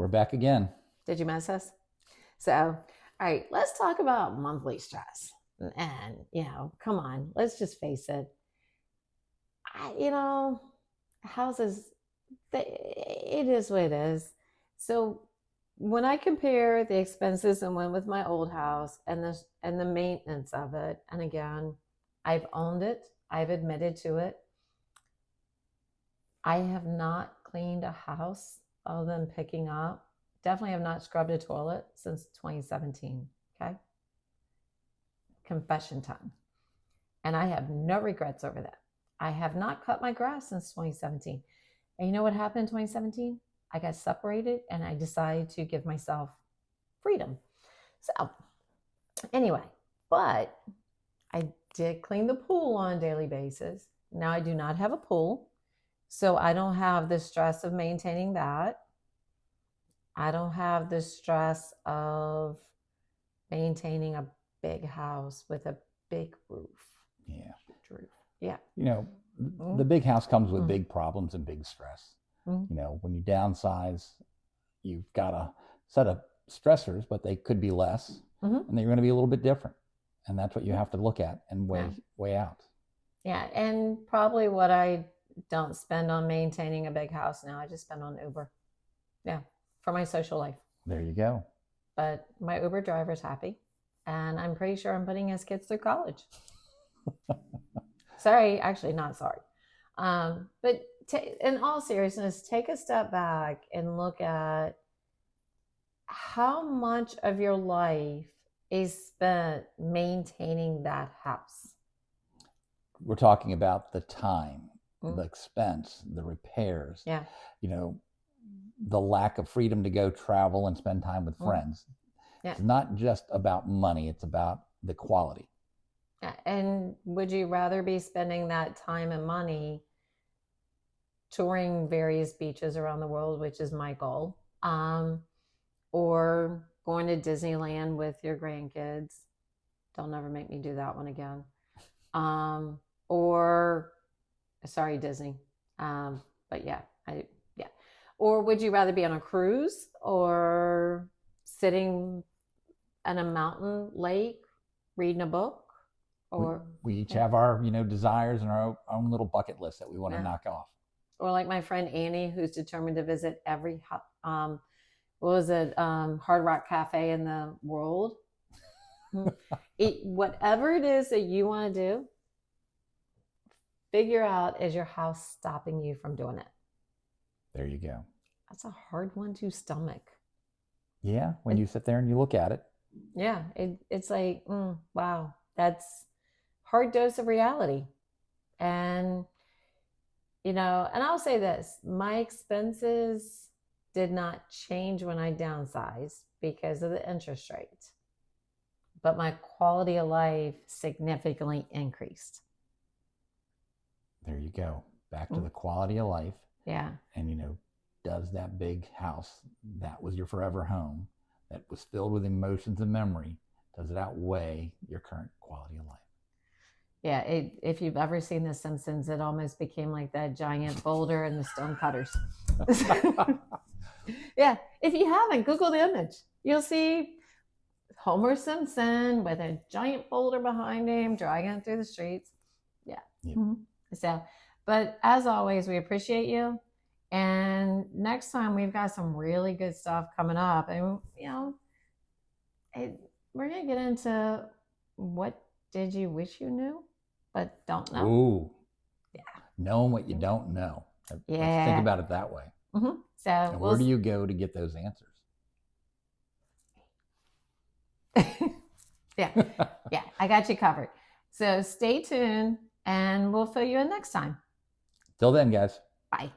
we're back again. Did you miss us? So, all right, let's talk about monthly stress. And, come on, let's just face it. Houses, it is what it is. So, when I compare the expenses and went with my old house and the maintenance of it, and again, I've owned it, I've admitted to it. I have not cleaned a house other than picking up. Definitely have not scrubbed a toilet since 2017. Okay. Confession time. And I have no regrets over that. I have not cut my grass since 2017. And you know what happened in 2017? I got separated and I decided to give myself freedom. So, anyway, but I did clean the pool on a daily basis. Now I do not have a pool, so I don't have the stress of maintaining that. I don't have the stress of maintaining a big house with a big roof. Yeah. Roof. Yeah. The big house comes with big problems and big stress. When you downsize, you've got a set of stressors, but they could be less, and they're going to be a little bit different. And that's what you have to look at and weigh out. Yeah. And probably what I don't spend on maintaining a big house now, I just spend on Uber. Yeah. For my social life. There you go. But my Uber driver's happy, and I'm pretty sure I'm putting his kids through college. Sorry, actually not sorry. But in all seriousness, take a step back and look at how much of your life is spent maintaining that house. We're talking about the time, the expense, the repairs. Yeah. The lack of freedom to go travel and spend time with friends. Yeah. It's not just about money, it's about the quality. Yeah. And would you rather be spending that time and money touring various beaches around the world, which is my goal, or going to Disneyland with your grandkids? Don't ever make me do that one again. Or sorry, Disney. But yeah, Or would you rather be on a cruise or sitting on a mountain lake reading a book? Or we each have our desires and our own little bucket list that we want to knock off. Or like my friend Annie, who's determined to visit every Hard Rock Cafe in the world. Whatever it is that you want to do, figure out, is your house stopping you from doing it? There you go. That's a hard one to stomach. Yeah, when you sit there and you look at it. Yeah, it's like, wow, that's hard dose of reality. And, and I'll say this, my expenses did not change when I downsized because of the interest rate, but my quality of life significantly increased. There you go. Back to the quality of life. Yeah. And, does that big house that was your forever home, that was filled with emotions and memory, does it outweigh your current quality of life? Yeah. If you've ever seen The Simpsons, it almost became like that giant boulder and the stone cutters. Yeah. If you haven't, Google the image. You'll see Homer Simpson with a giant boulder behind him, dragging it through the streets. Yeah. Yep. So, but as always, we appreciate you. And next time we've got some really good stuff coming up. And, we're going to get into what did you wish you knew, but don't know. Ooh. Yeah. Knowing what you don't know. Yeah. Let's think about it that way. So, and where do you go to get those answers? Yeah, I got you covered. So stay tuned and we'll fill you in next time. Till then, guys. Bye.